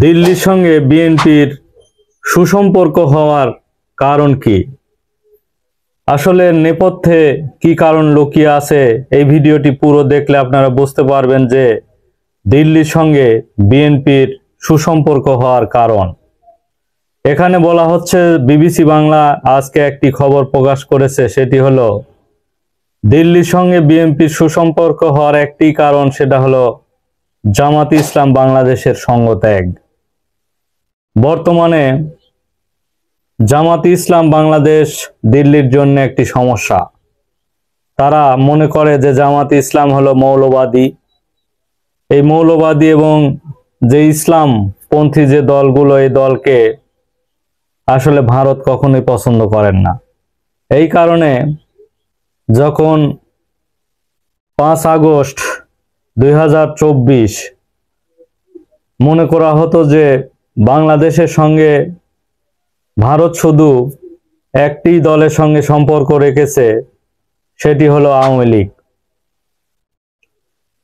দিল্লির সঙ্গে বিএনপির সুসম্পর্ক হওয়ার কারণ কি? আসলে নেপথ্যে কি কারণ লুকিয়ে আছে এই ভিডিওটি পুরো দেখলে আপনারা বুঝতে পারবেন যে দিল্লির সঙ্গে বিএনপির সুসম্পর্ক হওয়ার কারণ। এখানে বলা হচ্ছে, বিবিসি বাংলা আজকে একটি খবর প্রকাশ করেছে, সেটি হলো দিল্লির সঙ্গে বিএনপির সুসম্পর্ক হওয়ার একটি কারণ, সেটা হলো জামাত ইসলাম বাংলাদেশের সঙ্গ ত্যাগ। বর্তমানে জামাত ইসলাম বাংলাদেশ দিল্লির জন্য একটি সমস্যা। তারা মনে করে যে জামাত ইসলাম হলো মৌলবাদী। এই মৌলবাদী এবং যে ইসলাম পন্থী যে দলগুলো, এই দলকে আসলে ভারত কখনোই পছন্দ করেন না। এই কারণে যখন 5 আগস্ট 2024 মনে করা হতো যে বাংলাদেশের সঙ্গে ভারত শুধু একটি দলের সঙ্গে সম্পর্ক রেখেছে, সেটি হলো আওয়ামী লীগ।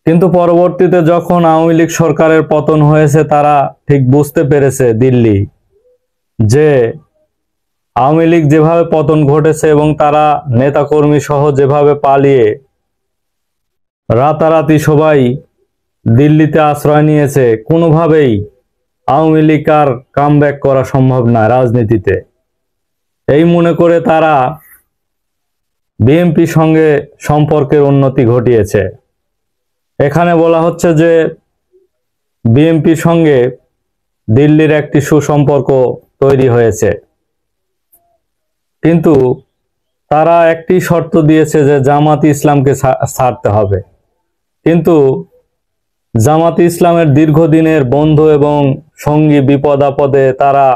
কিন্তু পরবর্তীতে যখন আওয়ামী লীগ সরকারের পতন হয়েছে, তারা ঠিক বুঝতে পেরেছে দিল্লি যে আওয়ামী লীগ যেভাবে পতন ঘটেছে এবং তারা নেতাকর্মী সহ যেভাবে পালিয়ে রাতারাতি সবাই দিল্লিতে আশ্রয় নিয়েছে, কোনোভাবেই আওয়ামী লীগ আর কামব্যাক করা সম্ভব না রাজনীতিতে। এই মনে করে তারা বিএনপির সঙ্গে সম্পর্কের উন্নতি ঘটিয়েছে। এখানে বলা হচ্ছে যে বিএনপির সঙ্গে দিল্লির একটি সুসম্পর্ক তৈরি হয়েছে, কিন্তু তারা একটি শর্ত দিয়েছে যে জামাত ইসলামকে ছাড়তে হবে। কিন্তু জামাত ইসলামের দীর্ঘদিনের বন্ধু এবং সঙ্গী বিপদ আপদে তারা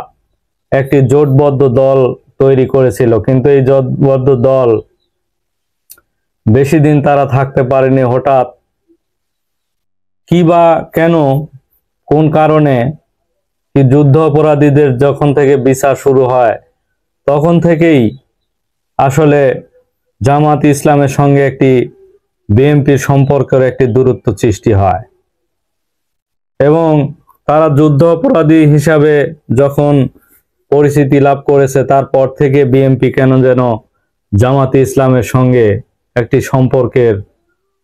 একটি জোটবদ্ধ দল তৈরি করেছিল, কিন্তু এই জোটবদ্ধ দল বেশি দিন তারা থাকতে পারেনি। হঠাৎ কি বা কেন, কোন কারণে, কি যুদ্ধ অপরাধীদের যখন থেকে বিচার শুরু হয়, তখন থেকেই আসলে জামাত ইসলামের সঙ্গে একটি বিএনপির সম্পর্কের একটি দূরত্ব সৃষ্টি হয় এবং তারা যুদ্ধ অপরাধী হিসাবে যখন পরিচিতি লাভ করেছে, তারপর থেকে বিএনপি কেন যেন জামাত ইসলামের সঙ্গে একটি সম্পর্কের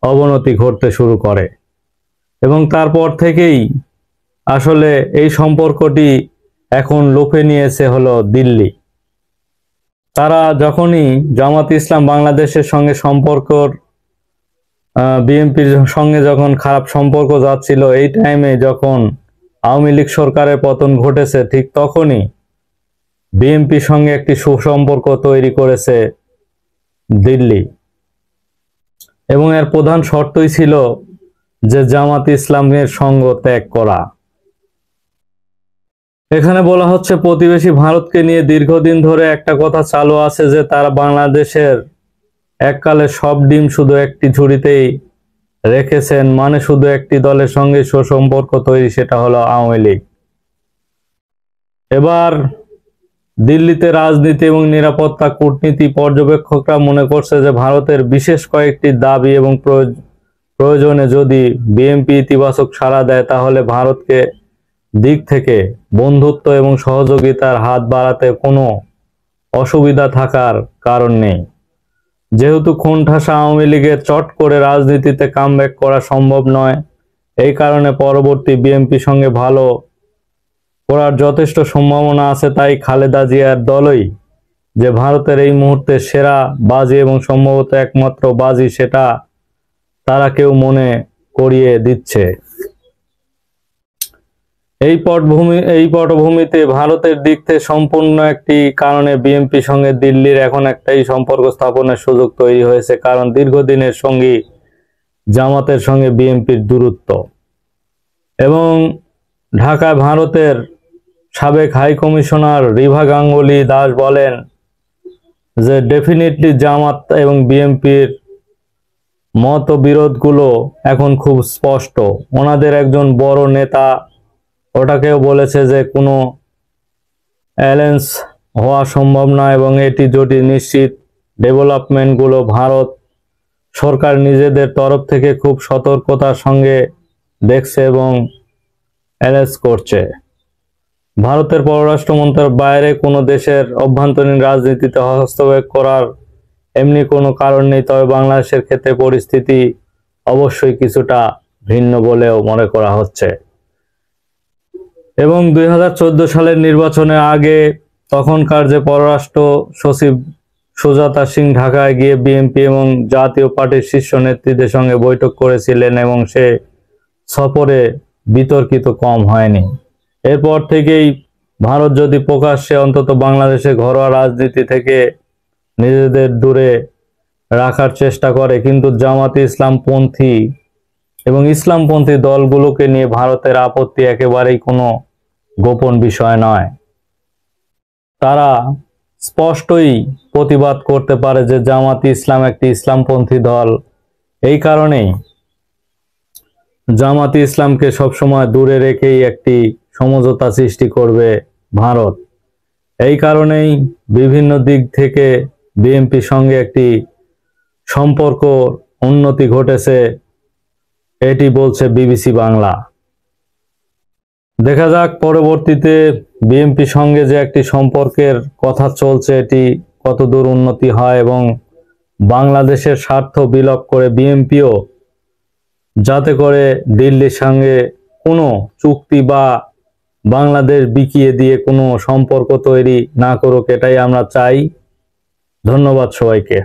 অবনতি ঘটতে শুরু করে এবং তারপর থেকেই আসলে এই সম্পর্কটি এখন লুফে নিয়েছে হলো দিল্লি। তারা যখনই জামাত ইসলাম বাংলাদেশের সঙ্গে বিএনপির সঙ্গে যখন খারাপ সম্পর্ক যাচ্ছিল, এই টাইমে যখন আওয়ামী লীগ সরকারের পতন ঘটেছে, ঠিক তখনই বিএনপির সঙ্গে একটি সুসম্পর্ক তৈরি করেছে দিল্লি এবং এর প্রধান শর্তই ছিল যে জামাত ইসলামের সঙ্গ ত্যাগ করা। এখানে বলা হচ্ছে, প্রতিবেশী ভারতকে নিয়ে দীর্ঘদিন ধরে একটা কথা চালু আছে যে তারা বাংলাদেশের এককালে সব ডিম শুধু একটি ঝুড়িতেই রেখেছেন, মানে শুধু একটি দলের সঙ্গে সুসম্পর্ক তৈরি, সেটা হলো আওয়ামী লীগ। এবার দিল্লিতে রাজনীতি এবং নিরাপত্তা কূটনীতি পর্যবেক্ষকরা মনে করছে যে ভারতের বিশেষ কয়েকটি দাবি এবং প্রয়োজনে যদি বিএনপি ইতিবাচক সাড়া দেয়, তাহলে ভারতকে দিক থেকে বন্ধুত্ব এবং সহযোগিতার হাত বাড়াতে কোনো অসুবিধা থাকার কারণ নেই। যেহেতু খুনঠাসা আওয়ামী লীগের চট করে রাজনীতিতে কামব্যাক করা সম্ভব নয়, এই কারণে পরবর্তী বিএনপির সঙ্গে ভালো করার যথেষ্ট সম্ভাবনা আছে। তাই খালেদা জিয়ার দলই যে ভারতের এই মুহূর্তে সেরা বাজি এবং সম্ভবত একমাত্র বাজি, সেটা তারা কেউ মনে করিয়ে দিচ্ছে। এই পটভূমিতে ভারতের দিক থেকে সম্পূর্ণ একটি কারণে বিএনপির সঙ্গে দিল্লির এখন একটাই সম্পর্ক স্থাপনের সুযোগ তৈরি হয়েছে, কারণ দীর্ঘদিনের সঙ্গী জামাতের সঙ্গে বিএনপির দূরত্ব। এবং ঢাকায় ভারতের সাবেক হাই কমিশনার রিভা গাঙ্গুলি দাস বলেন যে ডেফিনেটলি জামাত এবং বিএনপির মতবিরোধগুলো এখন খুব স্পষ্ট। ওনাদের একজন বড় নেতা ওটাকেও বলেছে যে কোনো অ্যালায়েন্স হওয়া সম্ভব না এবং এটি জটিল নিশ্চিত। ডেভেলপমেন্টগুলো ভারত সরকার নিজেদের তরফ থেকে খুব সতর্কতার সঙ্গে দেখছে এবং অ্যালায়েন্স করছে। ভারতের পররাষ্ট্র মন্ত্রণালয়ের বাইরে কোনো দেশের অভ্যন্তরীণ রাজনীতিতে হস্তক্ষেপ করার এমনি কোনো কারণ নেই, তবে বাংলাদেশের ক্ষেত্রে পরিস্থিতি অবশ্যই কিছুটা ভিন্ন বলেও মনে করা হচ্ছে। এবং 2014 সালের নির্বাচনের আগে তখনকার যে পররাষ্ট্র সচিব সুজাতা সিং ঢাকায় গিয়ে বিএনপি এবং জাতীয় পার্টির শীর্ষ নেতৃত্বের সঙ্গে বৈঠক করেছিলেন এবং সে সফরে বিতর্কিত কম হয়নি। এরপর থেকেই ভারত যদি প্রকাশ্যে অন্তত বাংলাদেশের ঘরোয়া রাজনীতি থেকে নিজেদের দূরে রাখার চেষ্টা করে, কিন্তু জামাতে ইসলামপন্থী এবং ইসলামপন্থী দলগুলোকে নিয়ে ভারতের আপত্তি একেবারেই কোনো গোপন বিষয় নয়। তারা স্পষ্টই প্রতিবাদ করতে পারে যে জামাতে ইসলাম একটি ইসলামপন্থী দল। এই কারণেই জামাতে ইসলামকে সবসময় দূরে রেখেই একটি সমঝোতা সৃষ্টি করবে ভারত। এই কারণেই বিভিন্ন দিক থেকে বিএনপির সঙ্গে একটি সম্পর্ক উন্নতি ঘটেছে, এটি বলছে বিবিসি বাংলা। দেখা যাক পরবর্তীতে বিএনপির সঙ্গে যে একটি সম্পর্কের কথা চলছে এটি কতদূর উন্নতি হয় এবং বাংলাদেশের স্বার্থ বিলোপ করে বিএনপিও যাতে করে দিল্লির সঙ্গে কোনো চুক্তি বা বাংলাদেশ বিকিয়ে দিয়ে কোনো সম্পর্ক তৈরি না করুক, এটাই আমরা চাই। ধন্যবাদ সবাইকে।